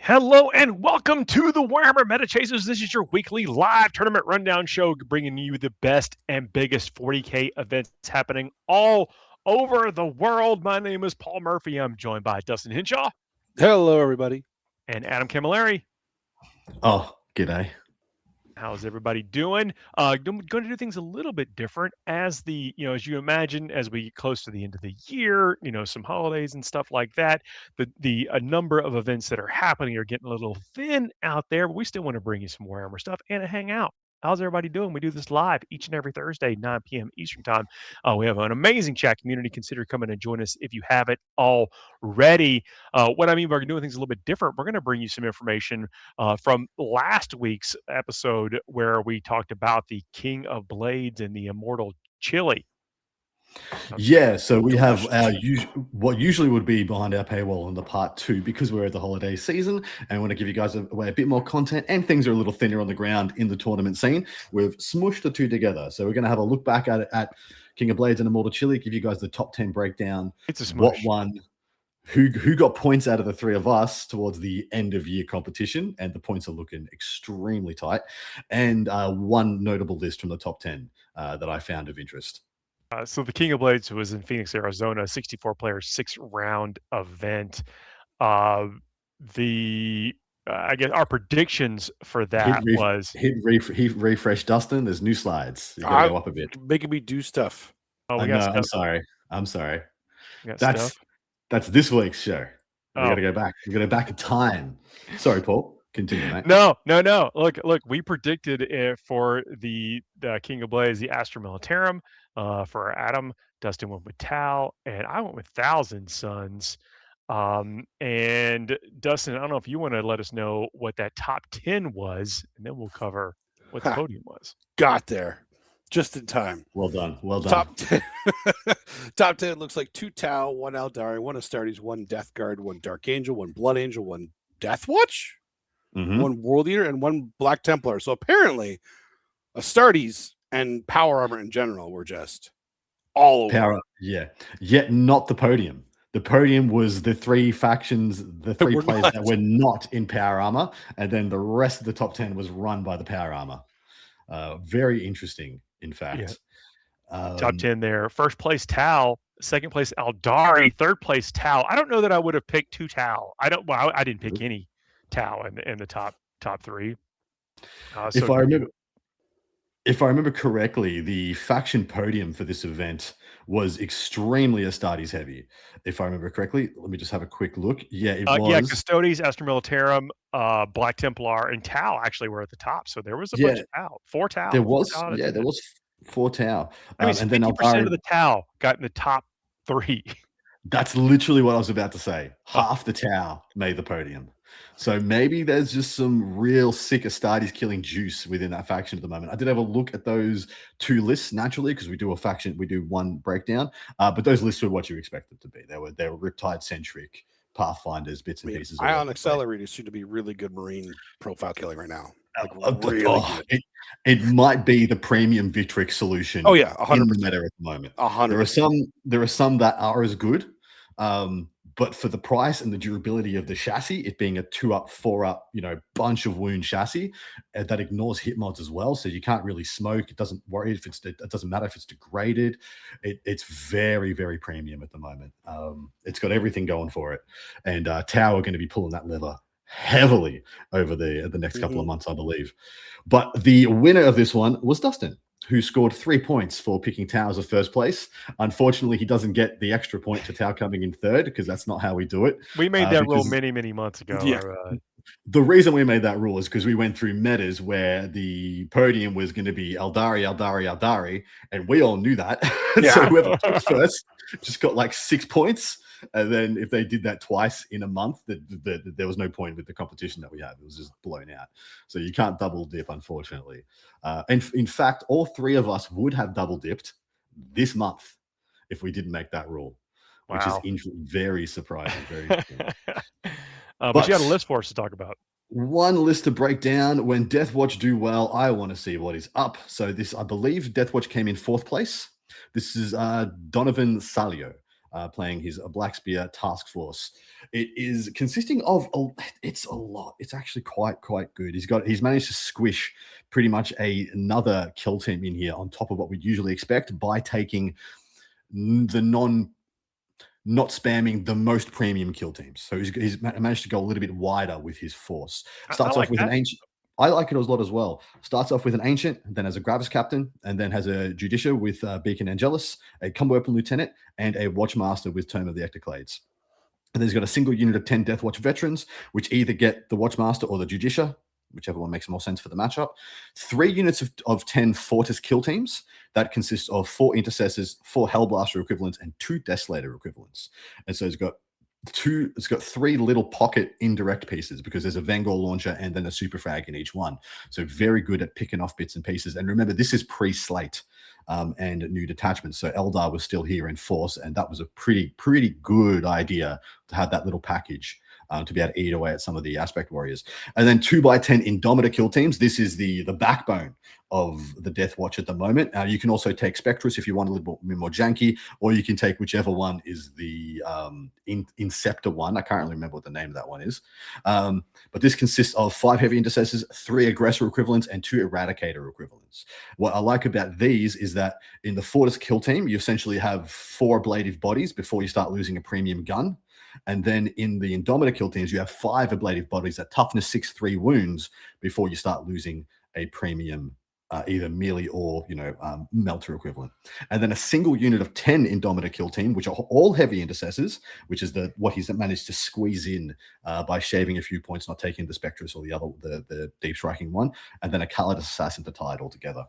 Hello and welcome to the Warhammer Meta Chasers. This is your weekly live tournament rundown show, bringing you the best and biggest 40K events happening all over the world. My name is Paul Murphy. I'm joined by Dustin Henshaw. Hello, everybody. And Adam Camilleri. Oh, g'day. How's everybody doing? Going to do things a little bit different as as you imagine, as we get close to the end of the year, some holidays and stuff like that. A number of events that are happening are getting a little thin out there, but we still want to bring you some Warhammer stuff and a hangout. How's everybody doing? We do this live each and every Thursday, 9 p.m. Eastern time. We have an amazing chat community. Consider coming and join us if you haven't already. What I mean by doing things a little bit different, we're going to bring you some information from last week's episode where we talked about the King of Blades and the Immortal Chili. Yeah, so we have our what usually would be behind our paywall in the part 2 because we're at the holiday season and want to give you guys away a bit more content and things are a little thinner on the ground in the tournament scene. We've smushed the two together. So we're going to have a look back at King of Blades and Immortal Chili, give you guys the top 10 breakdown. It's a smush. What won, who got points out of the three of us towards the end of year competition, and the points are looking extremely tight. And one notable list from the top 10 that I found of interest. So the King of Blades was in Phoenix, Arizona, 64-player, 6-round event. I guess our predictions for that was... Hit refresh, Dustin. There's new slides. You got to go up a bit. Making me do stuff. Oh, we got stuff. I'm sorry. That's this week's show. We got to go back. We got to go back in time. Sorry, Paul. Continue, mate. No. Look. We predicted it for the King of Blades, the Astra Militarum. For Adam, Dustin went with Tau, and I went with Thousand Suns. And Dustin, I don't know if you want to let us know what that top 10 was, and then we'll cover what the podium was. Got there just in time. Well done. Top 10. Top 10 looks like 2 Tau, 1 Eldari, 1 Astartes, 1 Death Guard, 1 Dark Angel, 1 Blood Angel, 1 Death Watch, 1 World Eater, and 1 Black Templar. So apparently, Astartes and power armor in general were just all over. Power, yeah. Yet not the podium. The podium was the 3 factions, the 3 players that were not in power armor, and then the rest of the top 10 was run by the power armor. Very interesting, in fact. Yeah. Top 10 there. First place Tau, second place Eldari, third place Tau. I don't know that I would have picked 2 Tau. I didn't pick any Tau in the top 3. If I remember correctly, the faction podium for this event was extremely Astartes heavy. If I remember correctly, let me just have a quick look. Yeah, it was. Yeah, Custodes, Astra Militarum, Black Templar, and Tau actually were at the top. So there was a bunch of Tau. 4 Tau. There was 4 Tau. I mean, and 50% of the Tau got in the top 3. That's literally what I was about to say. Half the Tau made the podium. So maybe there's just some real sick Astartes killing juice within that faction at the moment. I did have a look at those 2 lists naturally because we do one breakdown. But those lists were what you expected to be. They were Riptide centric, Pathfinders, bits and pieces. Ion Accelerators seem to be really good Marine profile killing right now. It might be the premium Victrix solution. Oh yeah, 100% in the meta at the moment. 100%. There are some that are as good. But for the price and the durability of the chassis, it being a 2-up, 4-up, bunch of wound chassis that ignores hit mods as well. So you can't really smoke. It doesn't worry if it doesn't matter if it's degraded. It's very, very premium at the moment. It's got everything going for it. And Tau are going to be pulling that lever heavily over the next couple of months, I believe. But the winner of this one was Dustin, who scored 3 points for picking Tau as a first place. Unfortunately, he doesn't get the extra point for Tau coming in third because that's not how we do it. We made that rule many, many months ago. Yeah. The reason we made that rule is because we went through metas where the podium was going to be Eldari, and we all knew that. So whoever took first just got like 6 points. And then if they did that twice in a month, there was no point with the competition that we had. It was just blown out. So you can't double dip, unfortunately. And in fact, all 3 of us would have double dipped this month if we didn't make that rule, which is very surprising. Very but you had a list for us to talk about. One list to break down. When Deathwatch do well, I want to see what is up. So this, I believe, Deathwatch came in 4th place. This is Donovan Salio. playing his Black Spear Task Force. It is consisting of it's a lot. It's actually quite good. He's managed to squish pretty much another kill team in here on top of what we'd usually expect by taking the not spamming the most premium kill teams. So he's managed to go a little bit wider with his force. Starts off with an ancient. I like it a lot as well. Starts off with an ancient, then has a Gravis captain, and then has a Judicia with Beacon Angelus, a combo weapon lieutenant, and a Watchmaster with Tome of the Ectoclades. And then he's got a single unit of 10 Deathwatch veterans, which either get the Watchmaster or the Judicia, whichever one makes more sense for the matchup. 3 units of 10 Fortis kill teams. That consists of 4 Intercessors, 4 Hellblaster equivalents, and 2 Desolator equivalents. And so it's got 3 little pocket indirect pieces because there's a Vanguard launcher and then a super frag in each one. So very good at picking off bits and pieces. And remember, this is pre-slate and new detachments. So Eldar was still here in force, and that was a pretty good idea to have that little package to be able to eat away at some of the aspect warriors. And then 2x10 Indomitor kill teams. This is the backbone of the Death Watch at the moment. You can also take Spectrus if you want a little bit more janky, or you can take whichever one is the Inceptor one. I can't really remember what the name of that one is. But this consists of 5 heavy intercessors, 3 aggressor equivalents, and 2 eradicator equivalents. What I like about these is that in the Fortis kill team, you essentially have 4 ablative bodies before you start losing a premium gun. And then in the Indomitor kill teams, you have 5 ablative bodies at toughness 6-3 wounds before you start losing a premium either melee or melter equivalent. And then a single unit of 10 Indomitor kill team, which are all heavy intercessors, which is what he's managed to squeeze in by shaving a few points, not taking the Spectrus or the deep striking one, and then a Calidus assassin to tie it all together.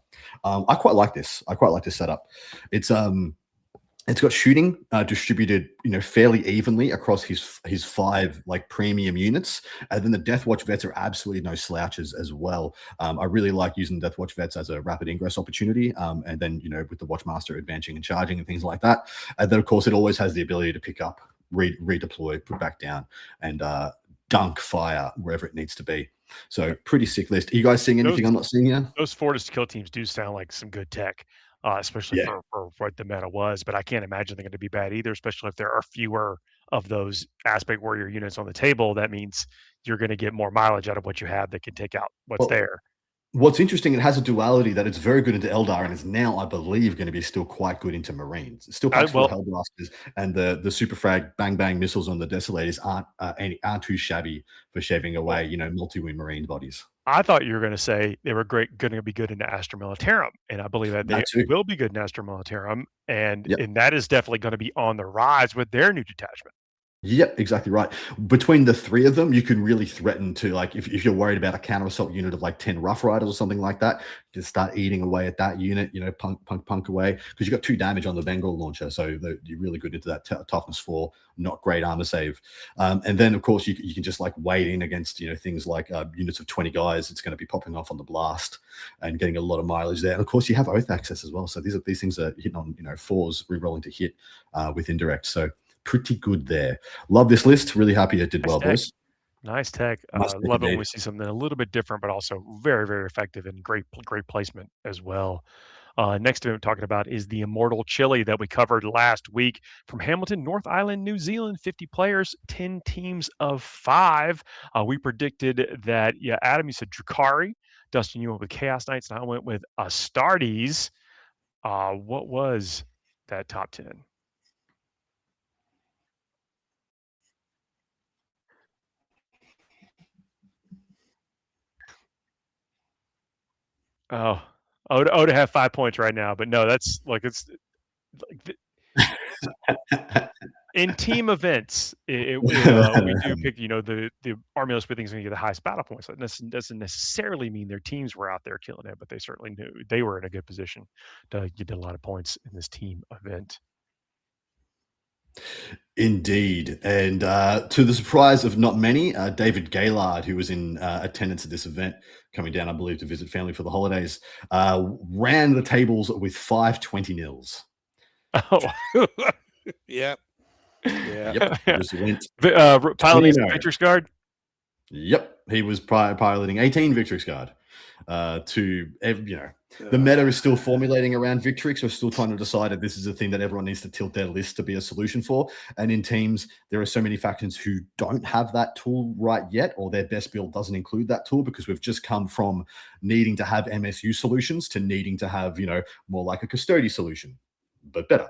I quite like this. I quite like this setup. It's got shooting distributed, fairly evenly across his 5 premium units, and then the Deathwatch vets are absolutely no slouches as well. I really like using Deathwatch vets as a rapid ingress opportunity, and then with the Watchmaster advancing and charging and things like that. And then of course it always has the ability to pick up, redeploy, put back down, and dunk fire wherever it needs to be. So pretty sick list. Are you guys seeing anything I'm not seeing here? Those Fortis kill teams do sound like some good tech. Especially for what the meta was, but I can't imagine they're going to be bad either, especially if there are fewer of those aspect warrior units on the table. That means you're going to get more mileage out of what you have that can take out what's there. What's interesting, it has a duality that it's very good into Eldar and is now, I believe, going to be still quite good into Marines. It still packs full Hellblasters, and the super frag bang bang missiles on the Desolators aren't too shabby for shaving away, multi-wound Marine bodies. I thought you were going to say they were going to be good into Astra Militarum, and I believe that they will be good in Astra Militarum, and that is definitely going to be on the rise with their new detachment. Yep, exactly right. Between the 3 of them, you can really threaten to, if you're worried about a counter assault unit of 10 Rough Riders or something like that, just start eating away at that unit, punk away, because you got 2 damage on the Bengal launcher, so you're really good into that toughness 4, not great armor save. And then of course you can just wade in against things like units of 20 guys. It's going to be popping off on the blast and getting a lot of mileage there. And of course you have Oath Access as well, so these things are hitting on 4s, re-rolling to hit with indirect. So pretty good there. Love this list. Really happy it did well, boys. Nice tech. Love it when we see something a little bit different, but also very, very effective and great placement as well. Next event we're talking about is the Immortal Chili that we covered last week from Hamilton, North Island, New Zealand. 50 players, 10 teams of 5. We predicted that, Adam, you said Drukhari. Dustin, you went with Chaos Knights, and I went with Astartes. What was that top 10? Oh, Oda have 5 points right now, but no, that's in team events. We do pick, the Army List things going to get the highest battle points. That doesn't necessarily mean their teams were out there killing it, but they certainly knew they were in a good position to get a lot of points in this team event. Indeed. And to the surprise of not many, David Gaylard, who was in attendance at this event, coming down, I believe, to visit family for the holidays, ran the tables with 520 nils. Oh, yeah. Just went piloting Victrix Guard. Yep, he was piloting 18 Victrix Guard to The meta is still formulating around Victrix. We're still trying to decide if this is a thing that everyone needs to tilt their list to be a solution for. And in teams, there are so many factions who don't have that tool right yet, or their best build doesn't include that tool, because we've just come from needing to have MSU solutions to needing to have, more like a custody solution, but better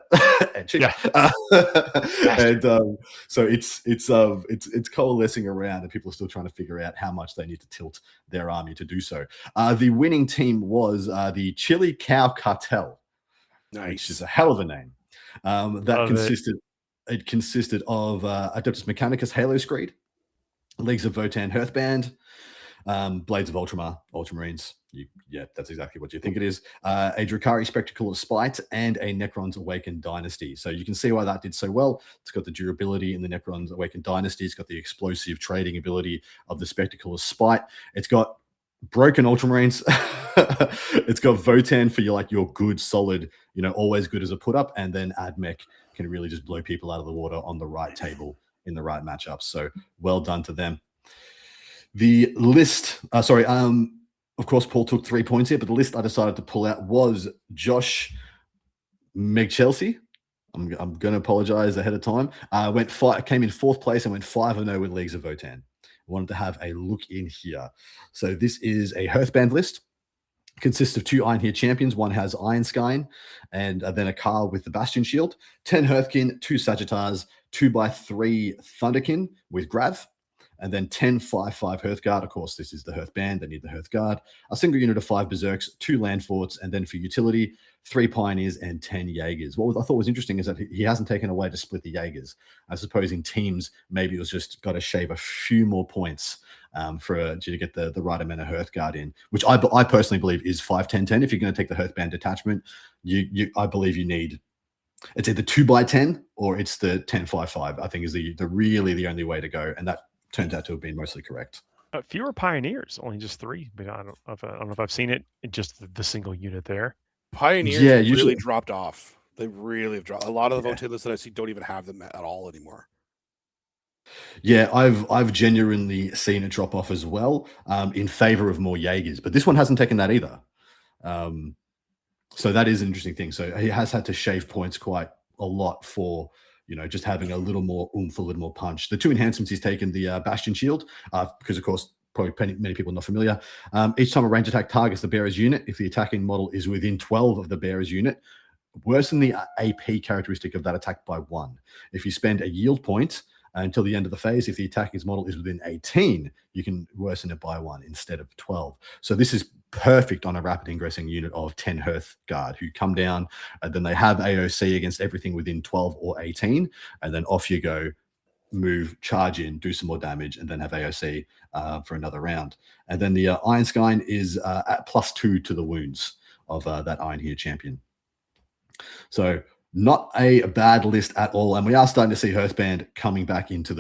and cheaper. Yeah. And so it's coalescing around, and people are still trying to figure out how much they need to tilt their army to do so. The winning team was the Chili Cow Cartel, which is a hell of a name. It consisted of Adeptus Mechanicus Halo Screed, Leagues of Votann Hearthband, Blades of Ultramarines. That's exactly what you think it is. A Drukhari Spectacle of Spite and a Necron's Awakened Dynasty. So you can see why that did so well. It's got the durability in the Necron's Awakened Dynasty. It's got the explosive trading ability of the Spectacle of Spite. It's got broken Ultramarines. It's got Votann for your good, solid, always good as a put up, and then AdMech can really just blow people out of the water on the right table in the right matchups. So well done to them. The list, of course, Paul took 3 points here, but the list I decided to pull out was Josh McChelsea. I'm going to apologize ahead of time. Came in 4th place and went 5-0 with Leagues of Votann. Wanted to have a look in here. So this is a Hearthband list. Consists of 2 Iron Here champions. One has Ironskine, and then a Carl with the Bastion Shield. 10 Hearthkin, 2 Sagittars, 2x3 Thunderkin with Grav. And then 10 5/5 Hearthguard. Of course, this is the Hearthband. They need the Hearthguard. A single unit of 5 Berserks, 2 Land Forts, and then for utility, 3 Pioneers and 10 Jaegers. What I thought was interesting is that he hasn't taken away to split the Jaegers. I suppose in teams, maybe it was just got to shave a few more points for you to get the right amount of Hearthguard in, which I personally believe is 5-10-10. If you're going to take the Hearthband detachment, I believe you need, it's either 2x10 or it's the 10-5-5. I think is the only way to go, and that turns out to have been mostly correct. Fewer Pioneers, only just 3. But I don't know if I've seen it in just the single unit there. Pioneers really dropped off. They really have dropped. A lot of the Votann lists that I see don't even have them at all anymore. Yeah, I've genuinely seen it drop off as well, in favor of more Jaegers, but this one hasn't taken that either. So that is an interesting thing. So he has had to shave points quite a lot for just having a little more oomph, a little more punch. The 2 enhancements he's taken, the Bastion Shield, because of course, probably many people are not familiar. Each time a range attack targets the bearer's unit, if the attacking model is within 12 of the bearer's unit, worsen the AP characteristic of that attack by 1. If you spend a yield point until the end of the phase, if the attacking model is within 18, you can worsen it by 1 instead of 12. So this is perfect on a rapid ingressing unit of 10 Hearthguard who come down, and then they have AOC against everything within 12 or 18, and then off you go, move, charge in, do some more damage, and then have AOC for another round. And then the Ironskine is at +2 to the wounds of that Iron Here champion. So not a bad list at all, and we are starting to see Hearthband coming back into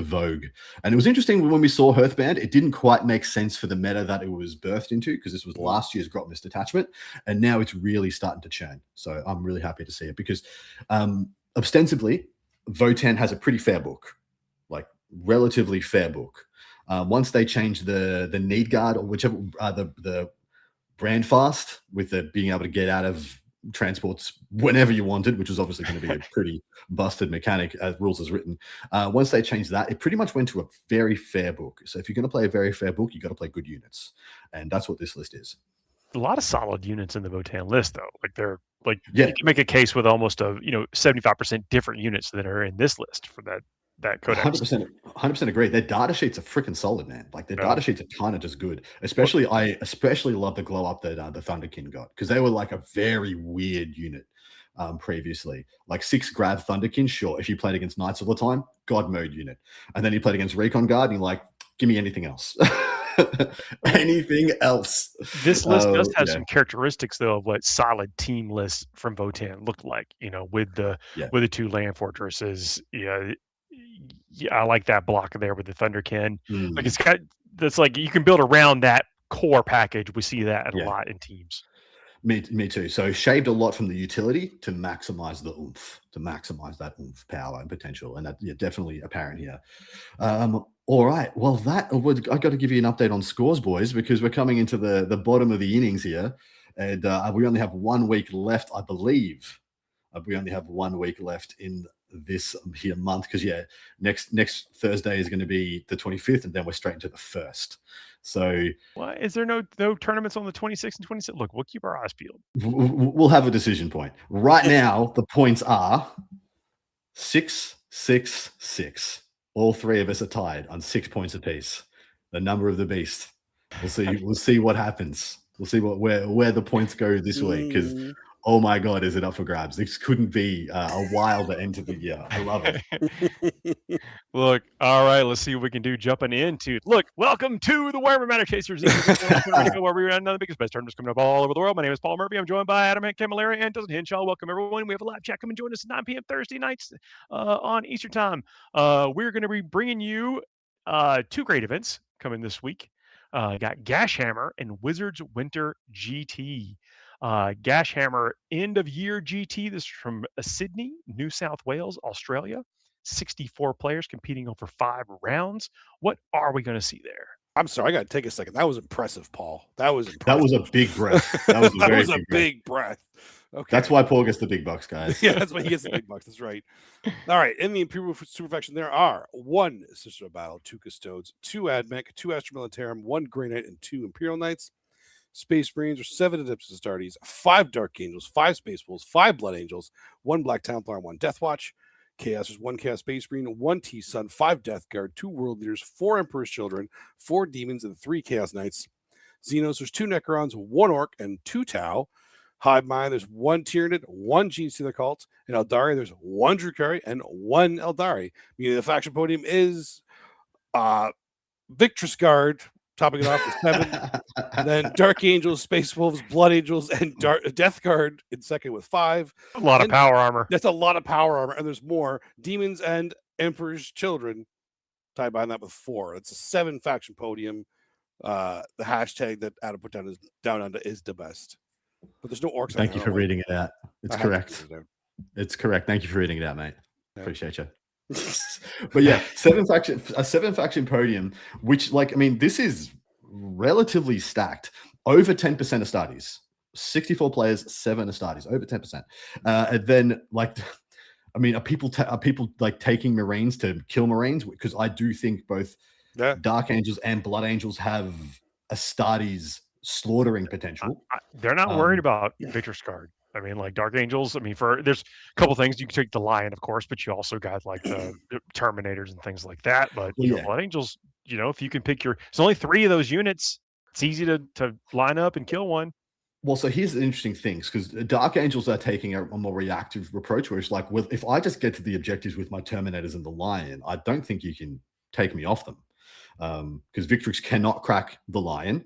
vogue. And it was interesting when we saw Hearthband, it didn't quite make sense for the meta that it was birthed into, because this was last year's Grotmist detachment, and now it's really starting to churn. So I'm really happy to see it, because ostensibly Votann has a pretty fair book, like relatively fair book. Once they changed the need guard, or whichever the brand fast with the being able to get out of transports whenever you wanted, which was obviously going to be a pretty busted mechanic as rules as written. Once they changed that, it pretty much went to a very fair book. So if you're going to play a very fair book, you got to play good units, and that's what this list is. A lot of solid units in the Votann list, though. You can make a case with almost 75% different units that are in this list for that codex. 100% agree. Their data sheets are freaking solid, man. Like their data sheets are kind of just good. I especially love the glow up that the Thunderkin got, because they were like a very weird unit previously. Like 6 Grav Thunderkin, sure. If you played against Knights all the time, God mode unit. And then you played against Recon Guard, and you're like, give me anything else. Anything else. This list does have some characteristics, though, of what solid team lists from Votann looked like. With the 2 land fortresses. Yeah, I like that block there with the Thunderkin. Like that's like you can build around that core package. We see that a lot in teams. Me too. So shaved a lot from the utility to maximize the oomph, to maximize that oomph, power, and potential, and that definitely apparent here. All right. Well, I got to give you an update on scores, boys, because we're coming into the bottom of the innings here. And we only have 1 week left, I believe. We only have 1 week left in this here month because next Thursday is going to be the 25th, and then we're straight into the 1st. So why is there no tournaments on the 26th and 27th? Look, we'll keep our eyes peeled. We'll have a decision point. Right now, the points are 6, 6, 6. All three of us are tied on 6 points apiece. The number of the beast. We'll see. We'll see what happens. We'll see where the points go this week. Because oh my God, is it up for grabs? This couldn't be a wilder end to the year. I love it. Look, all right, let's see what we can do jumping into. Look, welcome to the Warhammer Meta Chasers, where we run the biggest best tournaments coming up all over the world. My name is Paul Murphy. I'm joined by Adam Camilleri and Dustin Henshaw. Welcome, everyone. We have a live chat. Come and join us at 9 p.m. Thursday nights on Eastern Time. We're going to be bringing you 2 great events coming this week. Got Gash Hammer and Wizards Winter GT. Gash Hammer end of year GT. This is from Sydney, New South Wales, Australia. 64 players competing over 5 rounds. What are we going to see there? I'm sorry, I got to take a second. That was impressive, Paul. That was impressive. That was a big breath. That was a very big breath. Okay. That's why Paul gets the big bucks, guys. Yeah, that's why he gets the big bucks. That's right. All right. In the Imperial Superfaction, there are 1 Sister of Battle, 2 Custodes, 2 Admech, 2 Astra Militarum, 1 Grey Knight, and 2 Imperial Knights. Space Marines are 7 Adeptus Astartes, 5 Dark Angels, 5 Space Wolves, 5 Blood Angels, 1 Black Templar, and 1 Death Watch. Chaos is 1 Chaos Space Marine, 1 T-Sun, 5 Death Guard, 2 World Leaders, 4 Emperor's Children, 4 Demons, and 3 Chaos Knights. Xenos, there's 2 Necrons, 1 Orc, and 2 Tau. Hive Mind, there's 1 Tyranid, 1 Gene Stealer Cult. And Eldari, there's 1 Drukhari and 1 Eldari. Meaning the faction podium is Victress Guard, topping it off with 7. Then Dark Angels, Space Wolves, Blood Angels, and Death Guard in second with 5. A lot of power armor. That's a lot of power armor. And there's more. Demons and Emperor's Children tied behind that with 4. It's a 7 faction podium. The hashtag that Adam put down is down under is the best. But there's no orcs. Thank you for reading it out. It's correct. It's correct. Thank you for reading it out, mate. Yeah. Appreciate you. But yeah, 7 faction podium, which, like, I mean, this is relatively stacked. Over 10% Astartes, 64 players, 7 Astartes, over 10%. And then, like, I mean, are people like taking Marines to kill Marines? Because I do think both Dark Angels and Blood Angels have Astartes slaughtering potential. They're not worried about Victress Guard. I mean, like Dark Angels. I mean, there's a couple things. You can take the Lion, of course, but you also got like the Terminators and things like that. But you know, Blood Angels, you know, if you can pick it's only 3 of those units. It's easy to line up and kill one. Well, so here's the interesting things, because Dark Angels are taking a more reactive approach, where it's like, well, if I just get to the objectives with my Terminators and the Lion, I don't think you can take me off them, because Victrix cannot crack the Lion.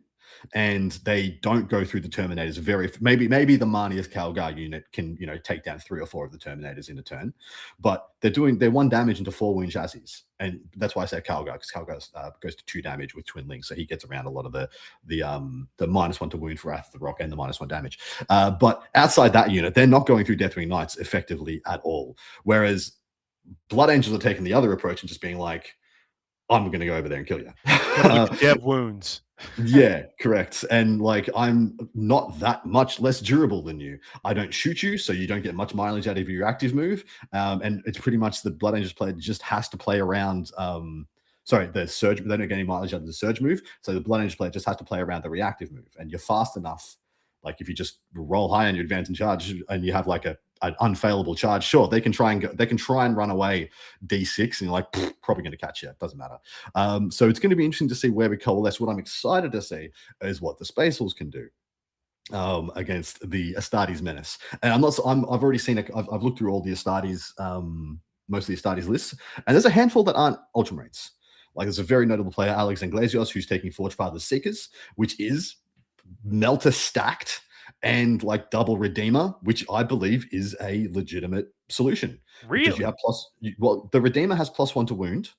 And they don't go through the Terminators. Maybe the Marnius Calgar unit can, you know, take down 3 or 4 of the Terminators in a turn, but they're 1 damage into 4 wound chassis, and that's why I say Calgar, because Calgar goes to 2 damage with Twin Links, so he gets around a lot of the -1 to wound for Wrath of the Rock and the -1 damage. But outside that unit, they're not going through Deathwing Knights effectively at all. Whereas Blood Angels are taking the other approach and just being like, I'm going to go over there and kill you. You have wounds. Yeah, correct. And like, I'm not that much less durable than you. I don't shoot you, so you don't get much mileage out of your active move. And it's pretty much the Blood Angels player just has to play around. The surge. They don't get any mileage out of the surge move, so the Blood Angels player just has to play around the reactive move. And you're fast enough. Like if you just roll high on your advance and charge, and you have like an unfailable charge, sure, they can try and run away D6, and you're like, probably going to catch you. It doesn't matter. So it's going to be interesting to see where we coalesce. What I'm excited to see is what the Space Wolves can do against the Astartes menace. And I've already seen it. I've looked through all the Astartes, most of the Astartes lists, and there's a handful that aren't Ultramarines. Like there's a very notable player, Alex Anglesios, who's taking Forge Father's Seekers, which is Melter stacked and like double Redeemer, which I believe is a legitimate solution. Really? You have the Redeemer has +1 to wound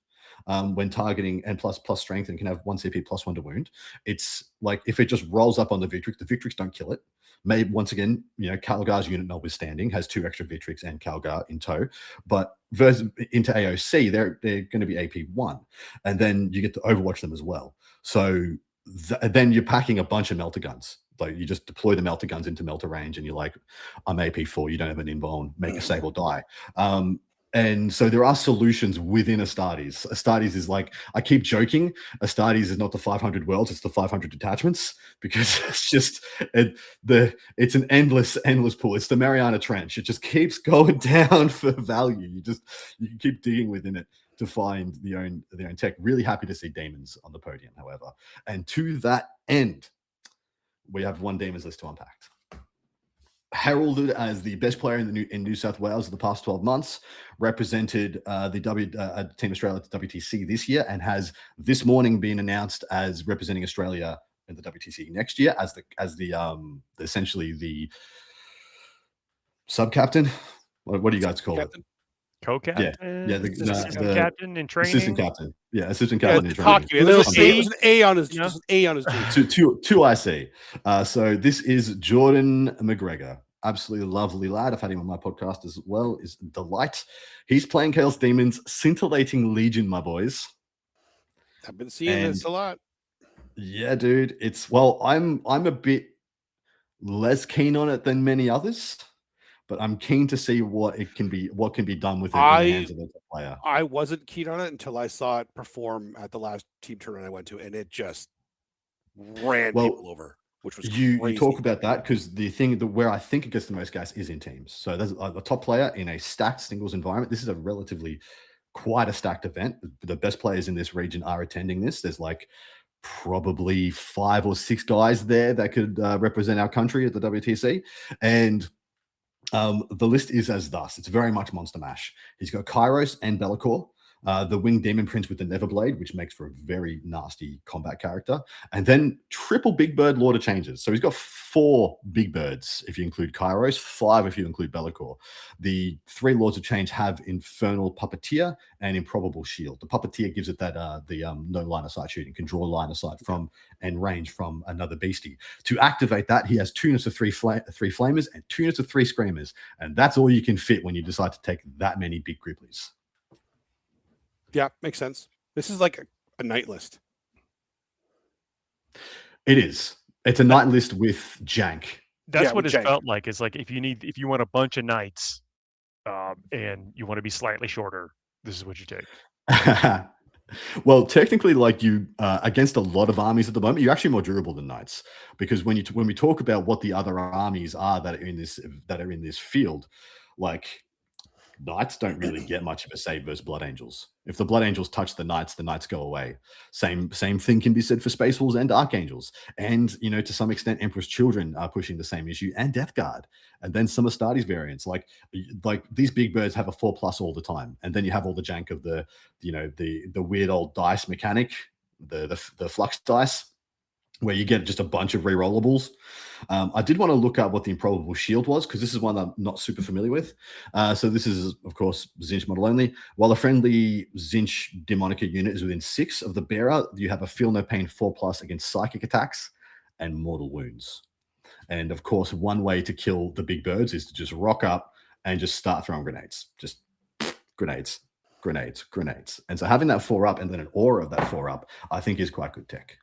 when targeting, and plus strength, and can have 1 CP +1 to wound. It's like if it just rolls up on the Victrix don't kill it. Maybe once again, you know, Calgar's unit notwithstanding has 2 extra Victrix and Calgar in tow, but into AOC they're going to be AP1, and then you get to overwatch them as well. So then you're packing a bunch of melter guns. Like you just deploy the melter guns into melter range, and you're like, I'm AP4. You don't have an invuln. Make a save or die. And so there are solutions within Astartes. Astartes is like, I keep joking, Astartes is not the 500 worlds, it's the 500 detachments, because it's just it's an endless pool. It's the Mariana Trench. It just keeps going down for value. You can keep digging within it to find their own tech. Really happy to see demons on the podium, however. And to that end, we have one demons list to unpack. Heralded as the best player in New South Wales in the past 12 months, represented Team Australia at the WTC this year, and has this morning been announced as representing Australia in the WTC next year as the essentially the sub-captain. What do you guys call it? Co-captain? Yeah, assistant captain in training. Assistant captain. Yeah, assistant captain in training. Hockey. There's an A on his two IC. So this is Jordan McGregor. Absolutely lovely lad. I've had him on my podcast as well. Is a delight. He's playing Chaos Demons, Scintillating Legion, my boys. I've been seeing this a lot. Yeah, dude. I'm a bit less keen on it than many others, but I'm keen to see what can be done with it in the hands of a player. I wasn't keen on it until I saw it perform at the last team tournament I went to, and it just ran people over, which was you crazy. talk about that because where I think it gets the most gas is in teams. So there's a top player in a stacked singles environment. This is quite a stacked event. The best players in this region are attending this. There's like probably 5 or 6 guys there that could represent our country at the WTC, and the list is as thus. It's very much Monster Mash. He's got Kairos and Be'lakor, the Winged Demon Prince with the Neverblade, which makes for a very nasty combat character, and then triple Big Bird Lord of Changes. So he's got 4 Big Birds if you include Kairos, 5 if you include Be'lakor. The 3 Lords of Change have Infernal Puppeteer and Improbable Shield. The Puppeteer gives it that no line of sight shooting, can draw line of sight from and range from another beastie. To activate that, he has 2 units of 3 Flamers and 2 units of 3 Screamers, and that's all you can fit when you decide to take that many big Griblies. Yeah, makes sense. This is like a night list. It is. It's a night list with jank. That's what it felt like. It's like if you want a bunch of knights, and you want to be slightly shorter, this is what you take. Well, technically, like you against a lot of armies at the moment, you're actually more durable than knights, because when we talk about what the other armies are that are in this field, like knights don't really get much of a save versus Blood Angels. If the Blood Angels touch the knights go away. Same thing can be said for Space Wolves and Archangels, and to some extent Emperor's Children are pushing the same issue, and Death Guard, and then some Astartes variants. Like these big birds have a 4+ all the time, and then you have all the jank of the weird old dice mechanic, the flux dice, where you get just a bunch of rerollables. I did want to look up what the Improbable Shield was, because this is one that I'm not super familiar with. So this is, of course, Zinch model only. While a friendly Zinch Demonica unit is within 6 of the bearer, you have a Feel No Pain 4+ against psychic attacks and mortal wounds. And, of course, one way to kill the big birds is to just rock up and just start throwing grenades. Just grenades. And so having that 4+ and then an aura of that 4+, I think is quite good tech.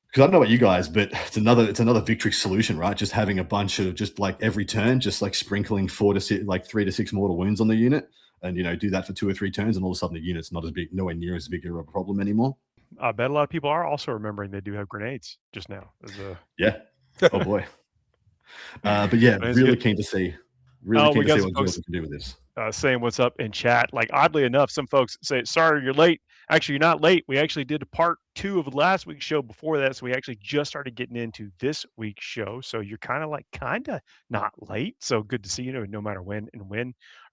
Because I don't know about you guys, but it's another victory solution, right? Just having a bunch of, just like every turn, just like sprinkling 3 to 6 mortal wounds on the unit, and do that for 2 or 3 turns, and all of a sudden the unit's not as big, nowhere near as big of a problem anymore. I bet a lot of people are also remembering they do have grenades just now. Yeah. Oh boy. But yeah, really keen to see. Really keen to see what Jordan can do with this. Saying what's up in chat. Like, oddly enough, some folks say, sorry, you're late. Actually, you're not late. We actually did a part 2 of last week's show before that. So we actually just started getting into this week's show. So you're kind of not late. So good to see you, no matter when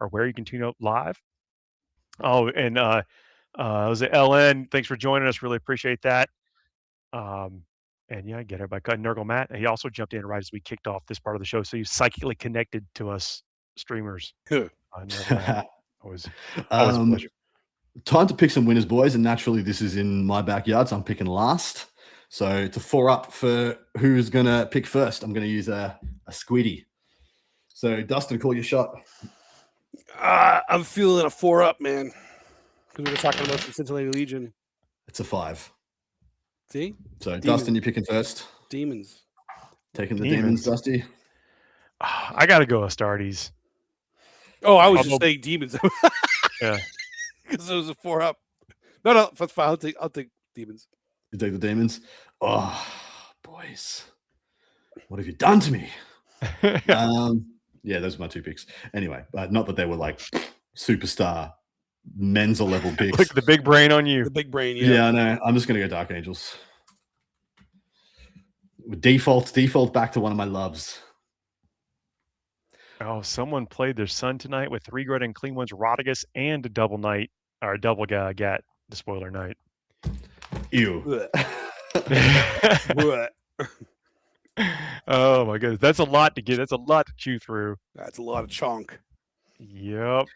or where you can tune up live. Oh, and was it LN? Thanks for joining us. Really appreciate that. And yeah, get everybody cut. Nurgle Matt. He also jumped in right as we kicked off this part of the show. So he's psychically connected to us streamers. Always a pleasure. Time to pick some winners, boys, and naturally this is in my backyard, so I'm picking last. So it's a 4+ for who's gonna pick first. I'm gonna use a squiddy. So Dustin, call your shot. I'm feeling a 4+, man, because we were talking about the Scintillating Legion. It's a 5. See? So Demons. Dustin, you're picking first. Demons. Taking the demons, Dusty. I got to go Astartes. Oh, I was just saying demons. Yeah. Because it was a 4-up. No, that's fine. I'll take demons. You take the demons? Oh, boys. What have you done to me? Yeah, those are my 2 picks. Anyway, not that they were like superstar Menzel level picks. Look, the big brain on you. The big brain, yeah. I know. I'm just going to go Dark Angels. Default back to one of my loves. Oh, someone played their son tonight with 3 Great and Clean Ones, Rodigus, and a double knight, or a double Gat, the spoiler knight. Ew. Oh my goodness, that's a lot to get. That's a lot to chew through. That's a lot of chunk. Yep.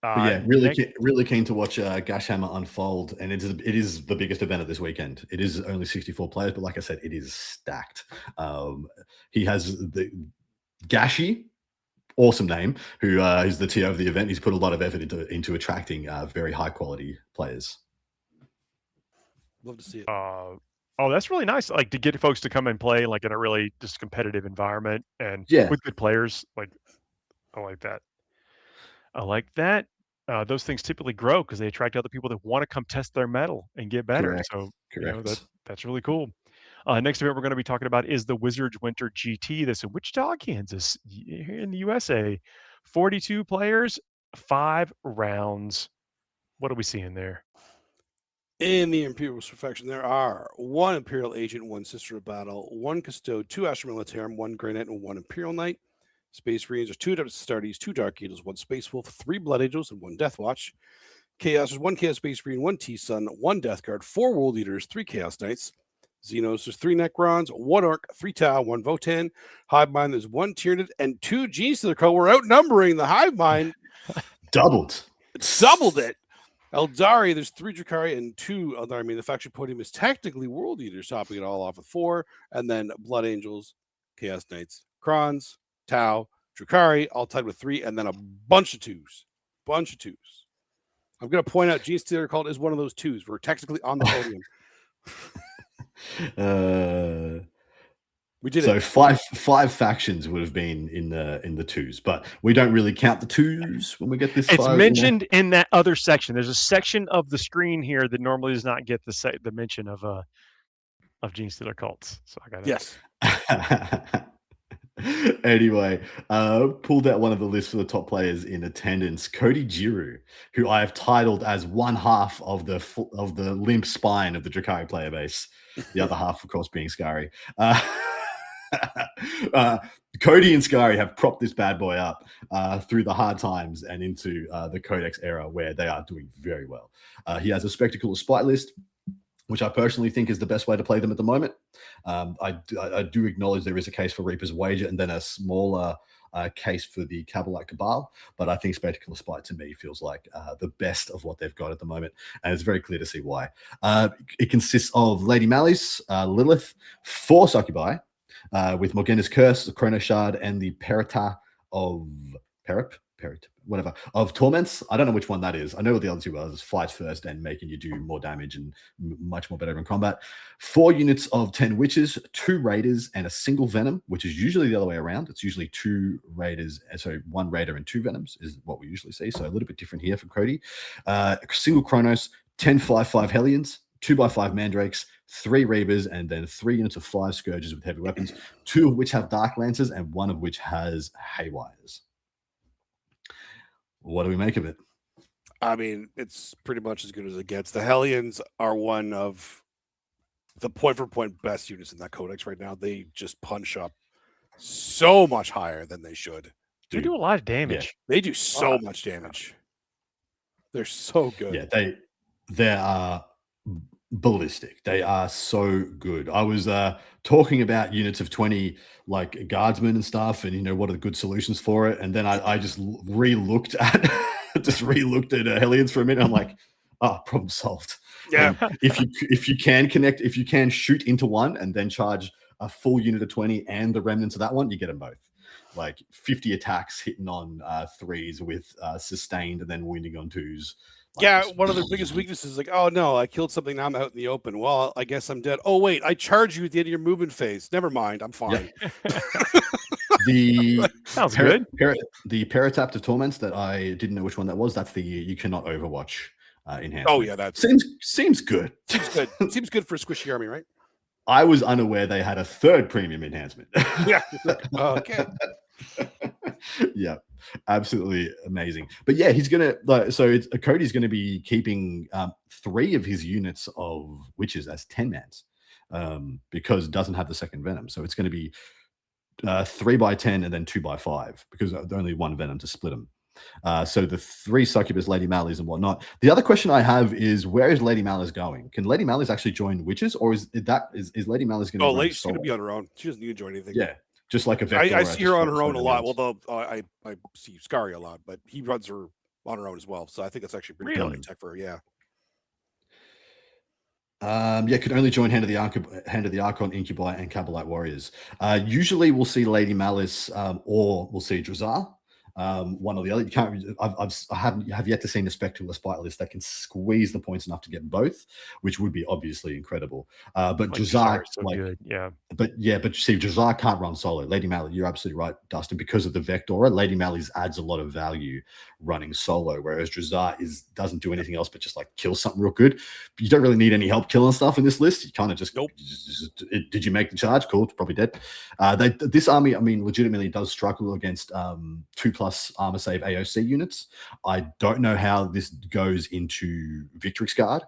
Yeah, really keen to watch Gash Hammer unfold, and it is the biggest event of this weekend. It is only 64 players, but like I said, it is stacked. He has the Gashi, awesome name, who is the TO of the event. He's put a lot of effort into attracting very high quality players. Love to see it. Oh, that's really nice. Like to get folks to come and play like in a really just competitive environment and with good players. Like I like that. I like that. Those things typically grow because they attract other people that want to come test their mettle and get better. Correct. So Correct. That's really cool. Next event we're going to be talking about is the Wizards Winter GT. This in Wichita, Kansas, here in the USA. 42 players, 5 rounds. What are we seeing there? In the Imperial faction, there are 1 Imperial Agent, 1 Sister of Battle, 1 Custode, 2 Astra Militarum, 1 Grey Knight, and 1 Imperial Knight. Space Marines, 2 Astartes, 2 Dark Angels, 1 Space Wolf, 3 Blood Angels, and 1 Death Watch. Chaos, there's 1 Chaos Space Marine, 1 T-Sun, 1 Death Guard, 4 World Eaters, 3 Chaos Knights. Xenos, there's 3 Necrons, 1 Orc, 3 Tau, 1 Votan. Hive Mind, there's 1 Tyranid, and 2 G's to the Crow. We're outnumbering the Hive Mind. Doubled it. Eldari, there's 3 Drakari and 2 Eldari. I mean, the faction podium is technically World Eaters, topping it all off with 4. And then Blood Angels, Chaos Knights, Krons, Tau, Drakari, all tied with 3, and then a bunch of 2s. I'm going to point out Gene Stealer Cult is one of those 2s. We're technically on the podium. We did so it. Five factions would have been in the 2s, but we don't really count the 2s when we get this. It's mentioned in that other section. There's a section of the screen here that normally does not get the mention of Gene Stealer Cults. So I got yes. Anyway, pulled out one of the lists for the top players in attendance. Cody Giroux, who I have titled as one half of the limp spine of the Drakari player base. The other half, of course, being Skari. Cody and Skari have propped this bad boy up through the hard times and into the Codex era, where they are doing very well. He has a Spectacle of Spite list, which I personally think is the best way to play them at the moment. I do acknowledge there is a case for Reaper's Wager and then a smaller case for the Kabbalite Cabal, but I think Spectacle of Spite to me feels like the best of what they've got at the moment, and it's very clear to see why. It consists of Lady Malice, Lilith, 4 Succubi, with Morgana's Curse, the Chrono Shard, and the Perita of of Torments. I don't know which one that is. I know what the other 2 are. It's Flight First and making you do more damage and much more better in combat. 4 units of 10 Witches, 2 Raiders, and a single Venom, which is usually the other way around. It's usually 2 Raiders, so 1 Raider and 2 Venoms is what we usually see. So a little bit different here for Cody. Single Chronos, 10 5/5 Hellions, 2x5 Mandrakes, 3 Reavers, and then 3 units of 5 Scourges with heavy weapons, 2 of which have Dark Lancers and 1 of which has Haywires. What do we make of it? I mean, it's pretty much as good as it gets. The Hellions are one of the point-for-point best units in that codex right now. They just punch up so much higher than they should. They do a lot of damage. Yeah. They do so much damage. They're so good. Yeah, they are ballistic. They are so good. I was talking about units of 20 like guardsmen and stuff, and what are the good solutions for it, and then I just re-looked at Hellions for a minute. I'm like, problem solved. Yeah. If you can shoot into one and then charge a full unit of 20 and the remnants of that one, you get them both. Like 50 attacks hitting on 3s with sustained and then wounding on 2s. Yeah, one of their biggest weaknesses is like, oh no, I killed something. Now I'm out in the open. Well, I guess I'm dead. Oh wait, I charge you at the end of your movement phase. Never mind, I'm fine. The Sounds good. The Paratap to Torments that I didn't know which one that was. That's the you cannot Overwatch enhancement. Oh yeah, that seems good. Seems good. Seems good for a squishy army, right? I was unaware they had a third premium enhancement. Yeah. Okay. Yeah, absolutely amazing. But yeah, he's gonna Cody's gonna be keeping 3 of his units of witches as 10-mans because it doesn't have the second venom. So it's going to be 3 by 10 and then 2 by 5 because there's only one venom to split them. So the 3 succubus Lady Malleys and whatnot. The other question I have is, where is Lady Malleys going? Can Lady Malleys actually join witches, or is Lady Malleys going to? Oh, she's going to be on her own. She doesn't need to join anything. Yeah, just like a Vector. I see her on her own a lot. Although I see Scary a lot, but he runs her on her own as well. So I think that's actually pretty good tech for her. Yeah. Could only join Hand of the Archon, Incubi, and Kabbalite Warriors. Usually we'll see Lady Malice or we'll see Drazar. One or the other. You can't. I have yet to see a Spectral Spite list that can squeeze the points enough to get both, which would be obviously incredible. But Drazar, so good. Yeah. But see, Drazar can't run solo. Lady Mally, you're absolutely right, Dustin. Because of the Vectora, Lady Mally's adds a lot of value running solo, whereas Drazar doesn't do anything else but just like kill something real good. But you don't really need any help killing stuff in this list. You kind of just did you make the charge? Cool, it's probably dead. This army, I mean, legitimately does struggle against 2+ armor save AOC units. I don't know how this goes into Victrix Guard.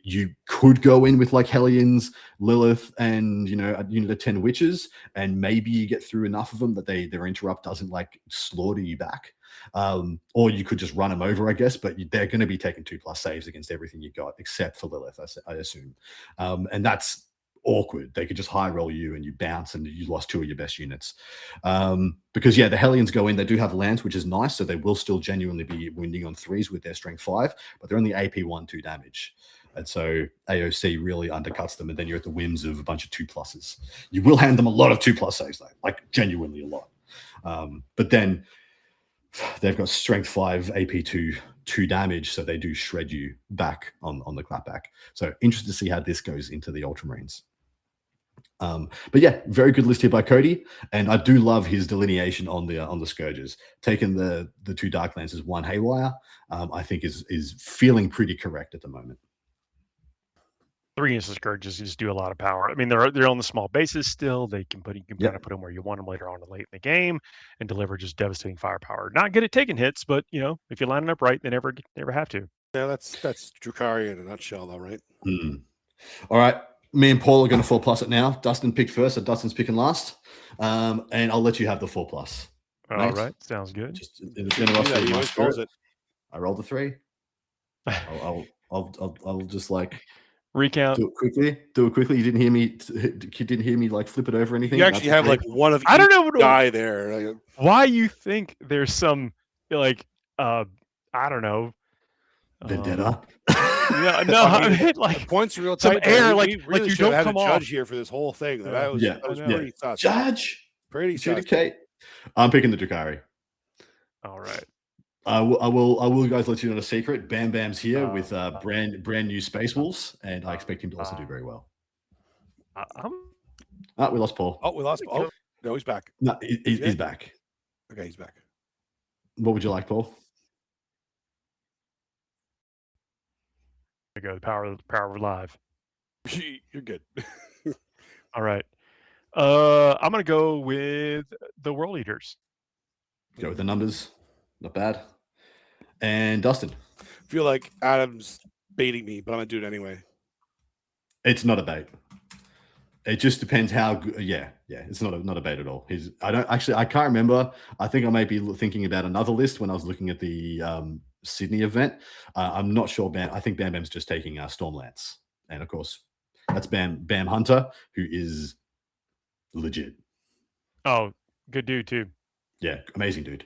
You could go in with like Hellions, Lilith, and a unit of 10 witches, and maybe you get through enough of them that their interrupt doesn't like slaughter you back. Or you could just run them over, I guess, but they're going to be taking 2+ saves against everything you got, except for Lilith, I assume. And that's awkward. They could just high roll you and you bounce and you lost 2 of your best units. Because the Hellions go in, they do have Lance, which is nice, so they will still genuinely be wounding on 3s with their strength 5, but they're only AP 1/2 damage. And so AOC really undercuts them, and then you're at the whims of a bunch of 2+s. You will hand them a lot of 2+ saves, though, like genuinely a lot. But then they've got strength 5, AP 2 damage, so they do shred you back on the clapback. So interested to see how this goes into the Ultramarines. But yeah, very good list here by Cody, and I do love his delineation on the Scourges. Taking the 2 Darklands as 1 Haywire, I think is feeling pretty correct at the moment. 3 instant Scourges just do a lot of power. I mean, they're on the small bases still. You can kind of put them where you want them later on late in the game and deliver just devastating firepower. Not good at taking hits, but if you line it up right, they never have to. Yeah, that's Drukhari in a nutshell, though, right? All right. Me and Paul are going to 4+ it now. Dustin picked first, so Dustin's picking last. And I'll let you have the 4+. All right. Sounds good. Just in the generosity of my spirit, I rolled the 3. I'll just like recount. Do it quickly. You didn't hear me like flip it over or anything. You actually have like one of I don't know guy there. Why you think there's some like I don't know vendetta? Yeah, no, I mean, like points are real some tight. air, like you don't have come a judge here for this whole thing. That was pretty sus. Judge, pretty sus. I'm picking the Drukhari. All right. I will guys let you know a secret. Bam Bam's here with brand new Space Wolves, and I expect him to also do very well. We lost Paul. Oh, we lost Paul. Oh, no, he's back. No, he's back. Okay, he's back. What would you like, Paul? There we go. The power of live. You're good. All right. I'm gonna go with the World Eaters. Go with the numbers. Not bad. And Dustin. I feel like Adam's baiting me, but I'm gonna do it anyway. It's not a bait. It just depends how good. Yeah. It's not a bait at all. I can't remember. I think I might be thinking about another list when I was looking at the Sydney event. I'm not sure. I think Bam Bam's just taking Stormlance, and of course that's Bam Hunter, who is legit. Oh, good dude too. Yeah, amazing dude.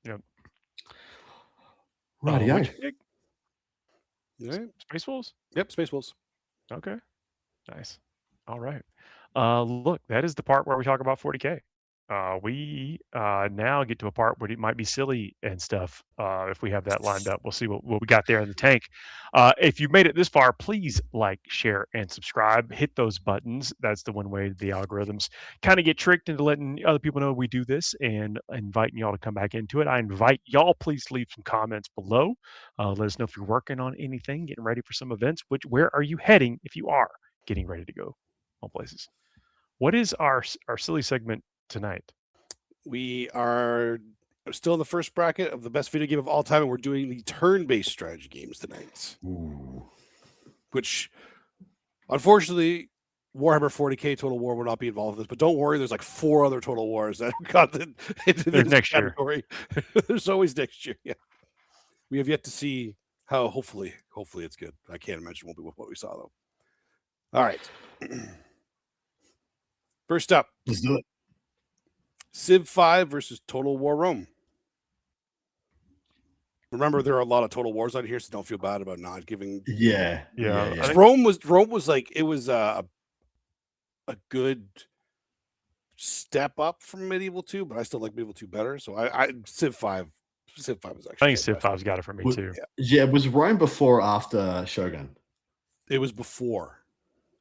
Yep. Rightio. Yeah. Space Wolves? Yep, Space Wolves. Okay. Nice. All right. Look, that is the part where we talk about 40K. we now get to a part where it might be silly and stuff. If we have that lined up, we'll see what we got there in the tank. If you've made it this far, please like, share, and subscribe. Hit those buttons. That's the one way the algorithms kind of get tricked into letting other people know we do this and inviting y'all to come back into it. I invite y'all, please leave some comments below. Let us know if you're working on anything, getting ready for some events. Where are you heading if you are getting ready to go all places? What is our silly segment tonight? We are still in the first bracket of the best video game of all time, and we're doing the turn-based strategy games tonight. Ooh. Which, unfortunately, Warhammer 40k Total War will not be involved in this. But don't worry, there's like 4 other Total Wars that got into this next category. There's always next year. Yeah, we have yet to see how. Hopefully it's good. I can't imagine it won't be what we saw though. All right. First up, Let's do it. Civ 5 versus Total War Rome. Remember, there are a lot of Total Wars out here, so don't feel bad about not giving. Yeah. Rome was like, it was a good step up from Medieval 2, but I still like Medieval 2 better. So I Civ 5 was actually. I think Civ 5's got it for me too. Yeah, was Rome before or after Shogun? It was before.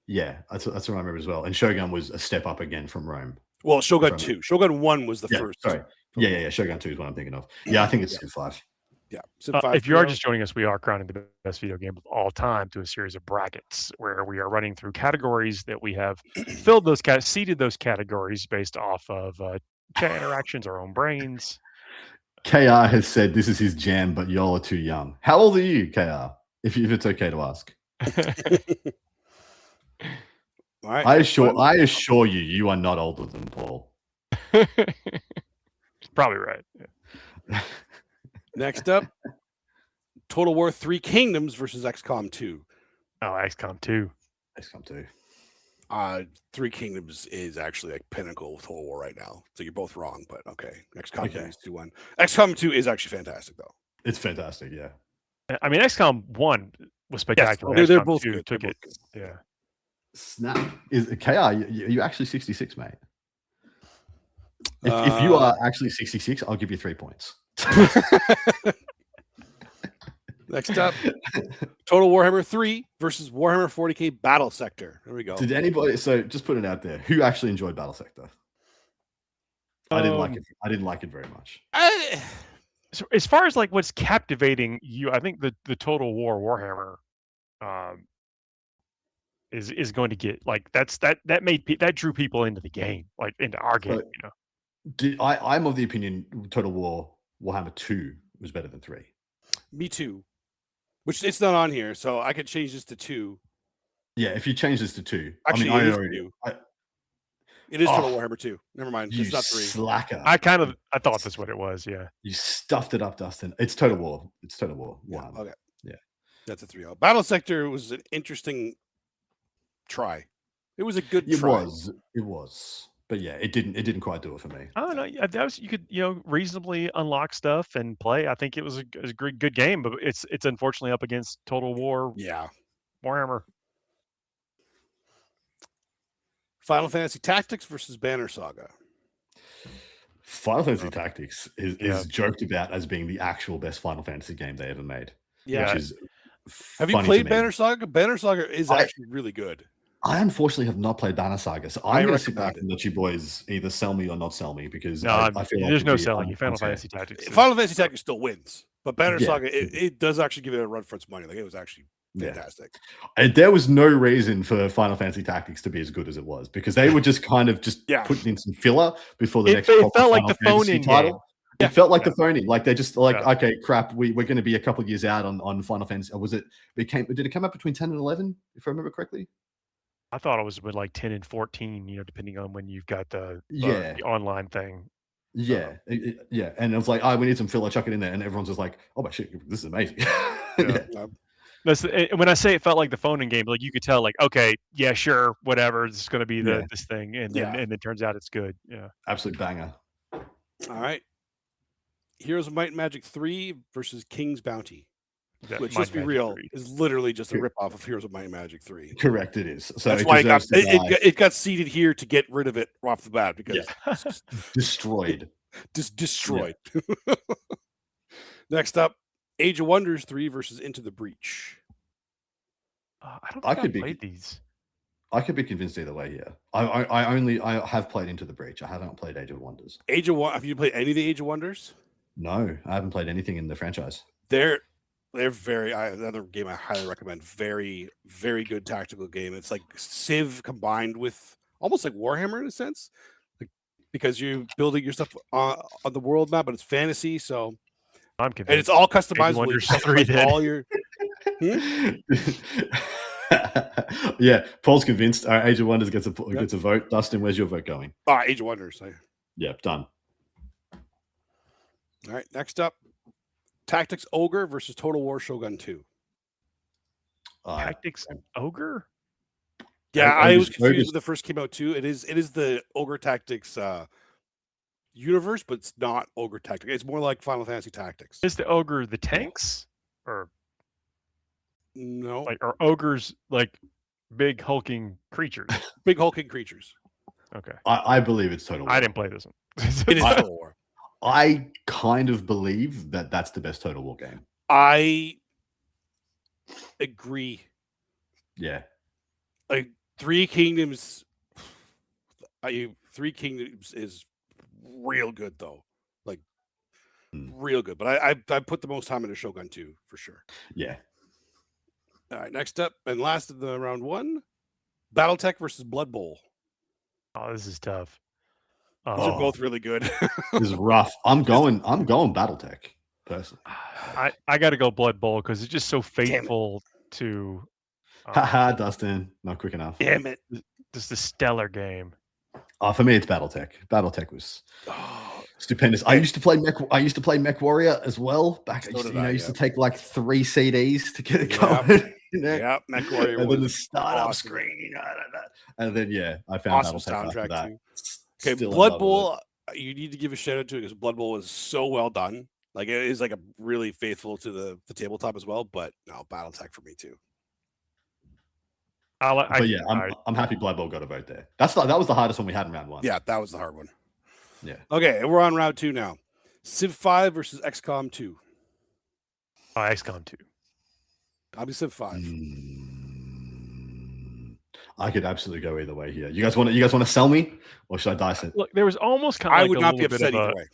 Yeah, that's what I remember as well. And Shogun was a step up again from Rome. Well, Shogun 2. Shogun 1 was the first. Sorry. Yeah. Shogun 2 is what I'm thinking of. Yeah, I think it's Civ 5. Yeah. Civ 5 if you are just joining us, we are crowning the best video game of all time to a series of brackets where we are running through categories that we have filled seeded those categories based off of chat interactions, our own brains. KR has said this is his jam, but y'all are too young. How old are you, KR? If it's okay to ask. All right. I assure you, you are not older than Paul. Probably right. Yeah. Next up, Total War 3 Kingdoms versus XCOM 2. Oh, XCOM 2. XCOM 2. 3 Kingdoms is actually like pinnacle of Total War right now. So you're both wrong, but okay. XCOM 2 is 2-1. XCOM 2 is actually fantastic, though. It's fantastic, yeah. I mean, XCOM 1 was spectacular. Yes, they're both good. Took it. Yeah. Snap. KR, you actually 66, mate. If you are actually 66, I'll give you 3 points. Next up, Total Warhammer 3 versus Warhammer 40k Battle Sector. There we go. Did anybody? So just put it out there. Who actually enjoyed Battle Sector? I didn't like it. I didn't like it very much. So as far as like what's captivating you, I think the Total War Warhammer is going to get like that drew people into the game, like into our game. I'm of the opinion Total War Warhammer 2 was better than 3. Me too. Which it's not on here, so I could change this to 2. Yeah, if you change this to 2. Actually, I mean, it is Total Warhammer 2. Never mind. It's not 3. Slacker. I thought that's what it was, yeah. You stuffed it up, Dustin. It's Total War. It's Total War. Yeah, okay. Yeah. That's a 3-0. Battle Sector was an interesting try. It was a good try. It was. But yeah, it didn't quite do it for me. Oh no, that was, you could reasonably unlock stuff and play. I think it was a good game, but it's unfortunately up against Total War. Yeah, Warhammer. Final Fantasy Tactics versus Banner Saga. Final Fantasy Tactics is joked about as being the actual best Final Fantasy game they ever made. Yeah. Which is have you played Banner Saga? Banner Saga is actually really good. I unfortunately have not played Banner Saga, so I'm going to sit back and let you boys either sell me or not sell me, because I feel like there's no selling. Final Fantasy Tactics. Final Fantasy Tactics still wins, but Banner Saga it does actually give it a run for its money. Like, it was actually fantastic. And there was no reason for Final Fantasy Tactics to be as good as it was, because they were just kind of putting in some filler before the next. It felt like the phone-in title. It felt like the phone-in. Like they're just like, okay, crap, we're going to be a couple of years out on Final Fantasy. Or did it come out between 10 and 11, if I remember correctly? I thought it was with like 10 and 14, depending on when you've got the online thing. Yeah, and it was like, we need some filler, chuck it in there, and everyone's just like, oh my shit, this is amazing. When I say it felt like the phone-in game, like you could tell, like, okay, yeah, sure, whatever, this is going to be this thing, and then it turns out it's good. Yeah, absolute banger. All right, Heroes of Might and Magic 3 versus King's Bounty. Which, Might let's be Magic real, 3. is literally just a ripoff of Heroes of Might and Magic 3. Correct, it is. So That's it why deserves to die. it got seeded here to get rid of it off the bat because it's just Destroyed. destroyed. Next up, Age of Wonders 3 versus Into the Breach. I don't I think could I be- played these. I could be convinced either way here. I have played Into the Breach. I haven't played Age of Wonders. Have you played any of the Age of Wonders? No, I haven't played anything in the franchise. They're another game I highly recommend. Very, very good tactical game. It's like Civ combined with almost like Warhammer in a sense, like, because you're building your stuff on the world map, but it's fantasy. So, I'm and convinced. it's all Age of customizable. You Wonders can 3 customize then. all your. Yeah, Paul's convinced. All right, Age of Wonders gets a vote. Dustin, where's your vote going? Age of Wonders. Yep, done. All right, next up, Tactics Ogre versus Total War Shogun 2. Tactics Ogre? Yeah, I was confused Ogre's- when the first came out too. It is the Ogre Tactics universe, but it's not Ogre Tactics. It's more like Final Fantasy Tactics. Is the ogre the tanks? Or No, like are ogres like big hulking creatures? big hulking creatures. Okay. I believe it's Total War. I didn't play this one. It is Total War. I kind of believe that that's the best Total War game. I agree. Yeah. Like Three Kingdoms is real good though. Like real good. But I put the most time into Shogun 2 for sure. Yeah. All right, next up and last of the round one, Battletech versus Blood Bowl. Oh, this is tough. These are both really good. This is rough. I'm going Battletech, personally. I got to go Blood Bowl because it's just so faithful to. Haha, Dustin, not quick enough. Damn it! Just a stellar game. For me, it's Battletech. Battletech was stupendous. I used to play Mech Warrior as well. Back, I used to take like 3 CDs to get it going. Yeah, Mech Warrior. And then the startup awesome. screen, and then I found Awesome Battletech after soundtrack that. too. Okay, Still in Blood love with Bowl. You need to give a shout out to it because Blood Bowl is so well done. Like it is like a really faithful to the tabletop as well. But no, Battletech for me too. I'm happy Blood Bowl got a vote there. That was the hardest one we had in round one. Yeah, that was the hard one. Yeah. Okay, and we're on round 2 now. Civ 5 versus XCOM 2. XCOM 2. I'll be Civ 5. I could absolutely go either way here. You guys want to sell me, or should I dice it? Look, there was almost kind of I like would a not be little bit upset either way.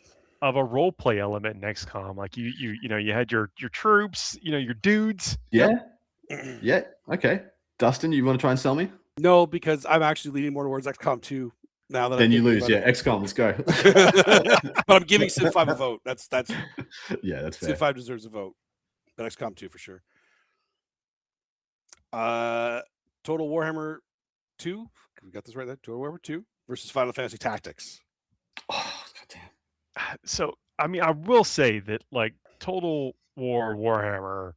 of a role play element in XCOM. Like you had your troops, your dudes. Yeah. Yeah. Okay. Dustin, you want to try and sell me? No, because I'm actually leaning more towards XCOM 2 now that Then I'm you thinking lose. about Yeah, XCOM. Let's go. it. But I'm giving Civ 5 a vote. That's yeah, that's fair. Civ 5 deserves a vote. But XCOM 2 for sure. Total Warhammer 2. We got this right there. Total Warhammer 2 versus Final Fantasy Tactics. Oh, goddamn. So I mean, I will say that like Total War Warhammer,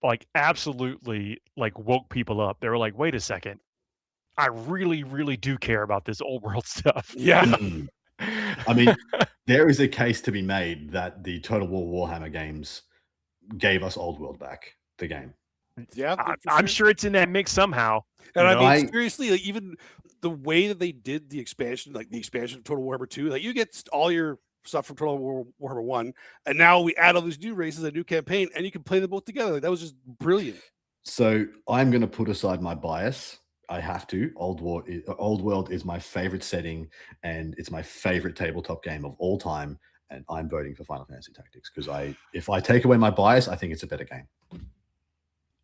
like absolutely like woke people up. They were like, wait a second, I really, really do care about this old world stuff. Yeah. I mean, there is a case to be made that the Total War Warhammer games gave us old world back. The game. Yeah, I'm sure it's in that mix somehow. And I mean, seriously, like, even the way that they did the expansion, like the expansion of Total Warhammer 2, like you get all your stuff from Total Warhammer 1, and now we add all these new races, a new campaign, and you can play them both together. Like, that was just brilliant. So I'm going to put aside my bias. I have to. Old World is my favorite setting, and it's my favorite tabletop game of all time. And I'm voting for Final Fantasy Tactics because if I take away my bias, I think it's a better game.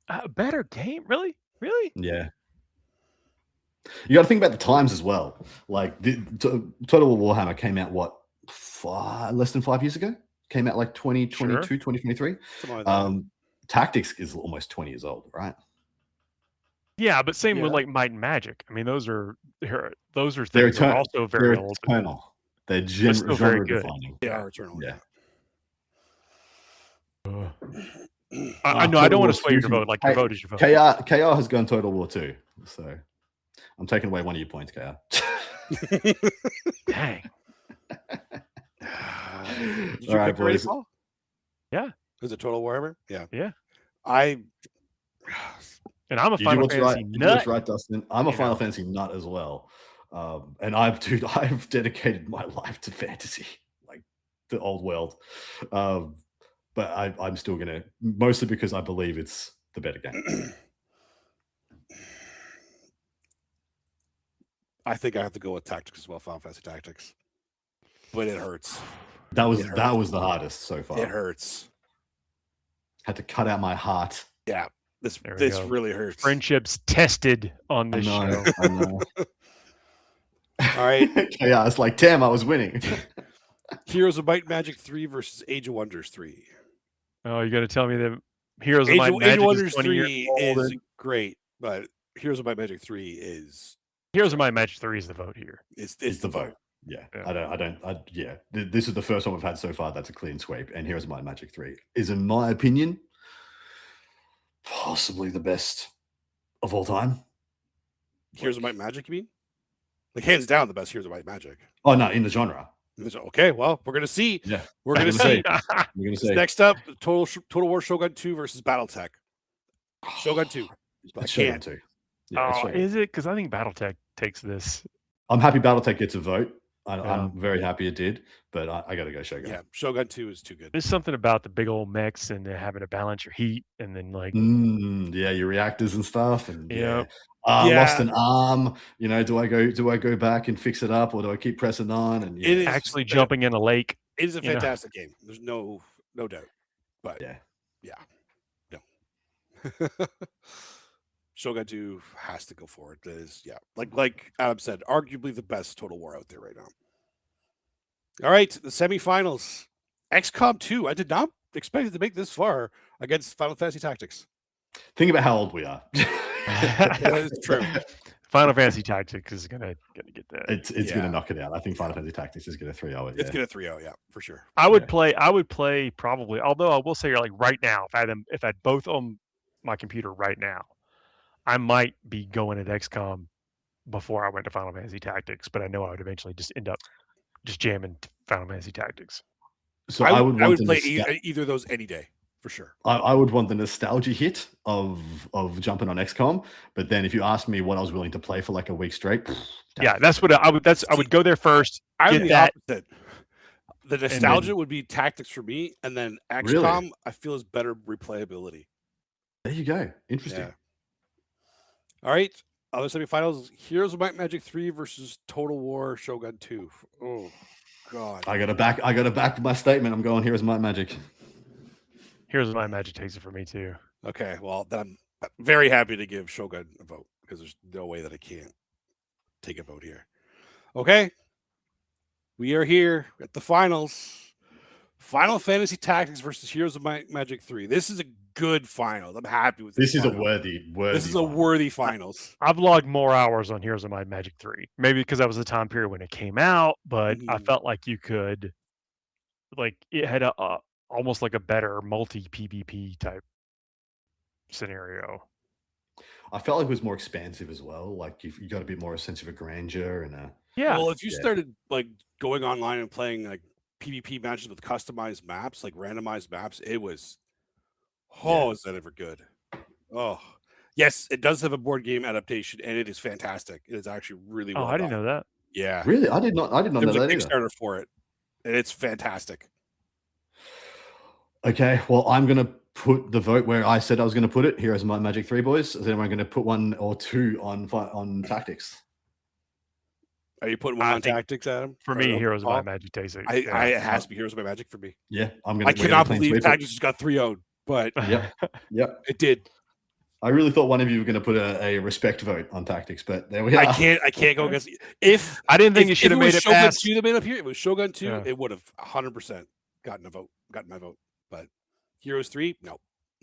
A better game, really? Yeah. You got to think about the times as well. Like the Total War Warhammer came out less than 5 years ago. Came out like 2022, 2023. Like Tactics is almost 20 years old, right? Yeah, but same with like Might and Magic. I mean, those are things that are also they're very old. Eternal. They're still very genre good. defining. They are eternal. Yeah. I know. I don't want to sway your vote. Like your vote is your vote. KR has gone Total War 2, so I'm taking away one of your points, KR. Dang. Did you pick already, Paul? Yeah. Is it Total Warhammer? Yeah. Yeah. And I'm a Final Fantasy nut. You do what's right, Dustin. I'm a Final Fantasy nut as well. And I've dedicated my life to fantasy, like the old world. But I'm still gonna, mostly because I believe it's the better game. I think I have to go with Tactics as well, Final Fantasy Tactics. But it hurts. That was the hardest so far. It hurts. Had to cut out my heart. Yeah. This really hurts. Friendships tested on this show. I know. All right. Yeah, it's like, damn, I was winning. Heroes of Might and Magic 3 versus Age of Wonders 3. Oh, you're going to tell me that Heroes of Age Might and Magic of Wonders 3 is great, but Heroes of Might and Magic 3 is... Heroes of Might and Magic 3 is the vote here. It's the vote. Yeah. This is the first one we've had so far that's a clean sweep, and Heroes of Might and Magic 3 is, in my opinion, possibly the best of all time. Heroes of Might and Magic, you mean? Like, hands down, the best Heroes of Might and Magic. Oh, no, in the genre. Okay, well, we're going to see. Yeah. We're going to see. We're going to see. Next up, Total War Shogun 2 versus Battletech. Shogun 2. Shogun 2. Yeah, is it? Because I think Battletech takes this. I'm happy Battletech gets a vote. I'm very happy it did, but I got to go Shogun. Yeah, Shogun 2 is too good. There's something about the big old mechs and having to balance your heat and then like your reactors and stuff, and lost an arm. Do I go back and fix it up, or do I keep pressing on? And it is actually jumping in a lake. It is a fantastic game. There's no doubt. But no. Shogun 2 has to go forward. That is, like Adam said, arguably the best Total War out there right now. All right, the semifinals. XCOM 2. I did not expect it to make this far against Final Fantasy Tactics. Think about how old we are. That is true. Final Fantasy Tactics is gonna get that. It's gonna knock it out. I think Final Fantasy Tactics is gonna 3-0 it. It's gonna 3-0, yeah, for sure. I would play probably. Although I will say, like right now, if I had both on my computer right now, I might be going at XCOM before I went to Final Fantasy Tactics, but I know I would eventually just end up just jamming Final Fantasy Tactics. So I would play either of those any day for sure. I would want the nostalgia hit of jumping on XCOM, but then if you ask me what I was willing to play for like a week straight, that's what I would. I would go there first. I'm the opposite. The nostalgia would be Tactics for me, and then XCOM I feel is better replayability. There you go. Interesting. Yeah. All right, other semifinals: Heroes of Might and Magic 3 versus Total War Shogun 2. Oh God! I gotta back my statement. I'm going Heroes of Might and Magic. Heroes of Might and Magic takes it for me too. Okay, well then I'm very happy to give Shogun a vote because there's no way that I can't take a vote here. Okay, we are here at the finals. Final Fantasy Tactics versus Heroes of Might and Magic 3. This is a good final. I'm happy with this. This is a worthy. This is a worthy finals. I've logged more hours on Heroes of Might and Magic 3. Maybe because that was the time period when it came out, but I felt like you could, like it had a almost like a better multi PvP type scenario. I felt like it was more expansive as well. Like you got a bit more a sense of a grandeur and Well, if you started like going online and playing like PvP matches with customized maps, like randomized maps, it was. Is that ever good? Oh, yes, it does have a board game adaptation, and it is fantastic. It is actually really well. I didn't know that. Yeah, really, I did not know that. There was a Kickstarter for it, and it's fantastic. Okay, well, I'm gonna put the vote where I said I was gonna put it. Heroes of Might and Magic 3, boys. Then I'm gonna put 1 or 2 on Tactics. Are you putting 1 on Tactics, Adam? For me, Heroes of Might and Magic takes it. It has to be Heroes of Might and Magic for me. Yeah, I cannot believe Tactics just got 3-0'd, but yep, it did. I really thought one of you were going to put a respect vote on Tactics, but there we are. I can't go against. If I didn't think you should have made it past. Shogun 2 that made up here. If it was Shogun 2, it would have 100% gotten my vote. But Heroes 3, no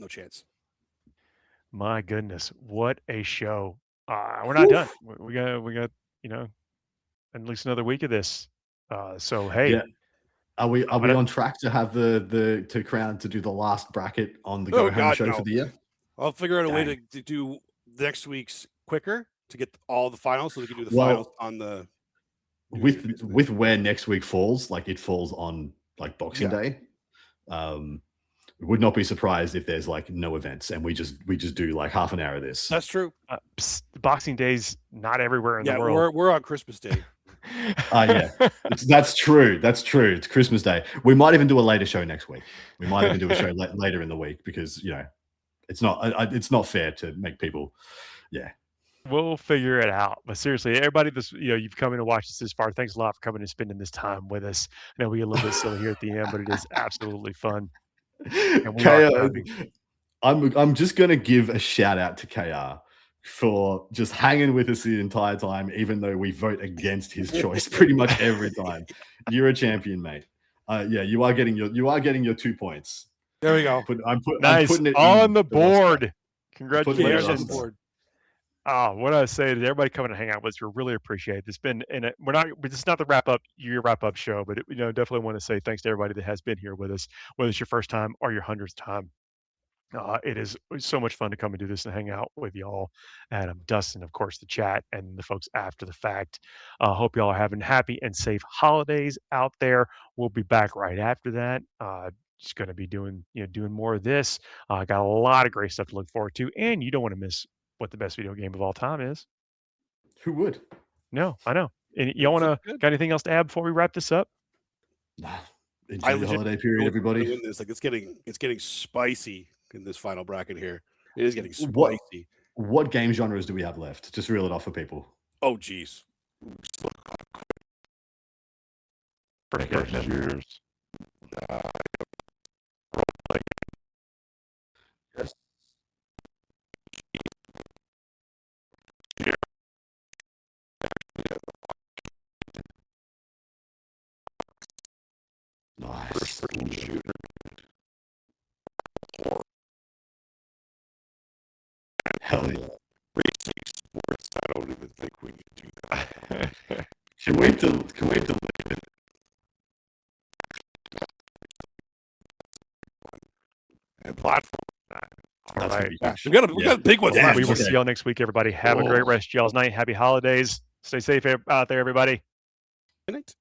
chance. My goodness, what a show! We're not done. We got at least another week of this. So hey, are we on track to have the crown to do the last bracket on the Go Home show for the year? I'll figure out a way to do next week's quicker to get all the finals, so we can do the finals on the with where next week falls. Like it falls on like Boxing Day. Would not be surprised if there's like no events and we just do like half an hour of this. That's true. Boxing Day's not everywhere in Yeah, the world. we're on Christmas Day. Yeah, that's true. That's true. It's Christmas Day. We might even do a later show next week. We might even do a show later in the week because it's not fair to make people. Yeah, we'll figure it out. But seriously, everybody, you've come in to watch this far. Thanks a lot for coming and spending this time with us. I know we get a little bit silly here at the end, but it is absolutely fun. And we are I'm just gonna give a shout out to KR for just hanging with us the entire time, even though we vote against his choice pretty much every time. You're a champion, mate. Yeah, you are getting your 2 points. There we go. I'm putting it on the board. Congratulations. Oh, what I say to everybody coming to hang out with us, we really appreciate it. It's been, this is not the year wrap up show, but definitely want to say thanks to everybody that has been here with us, whether it's your first time or your 100th time. It is so much fun to come and do this and hang out with y'all. Adam, Dustin, of course, the chat, and the folks after the fact. Hope y'all are having happy and safe holidays out there. We'll be back right after that. Just going to be doing more of this. Got a lot of great stuff to look forward to, and you don't want to miss what the best video game of all time is. Who would? No, I know. And y'all got anything else to add before we wrap this up? Enjoy the holiday period, everybody. It's getting spicy in this final bracket here. It is getting spicy. What game genres do we have left? Just reel it off for people. Oh, geez. Years. Yes. Nice. First-person shooter. Hell yeah. Racing sports. I don't even think we can do that. Can wait to leave it. And platform. All right. We got big ones left. We will see y'all next week, everybody. Have a great rest of y'all's night. Happy holidays. Stay safe out there, everybody. Good night.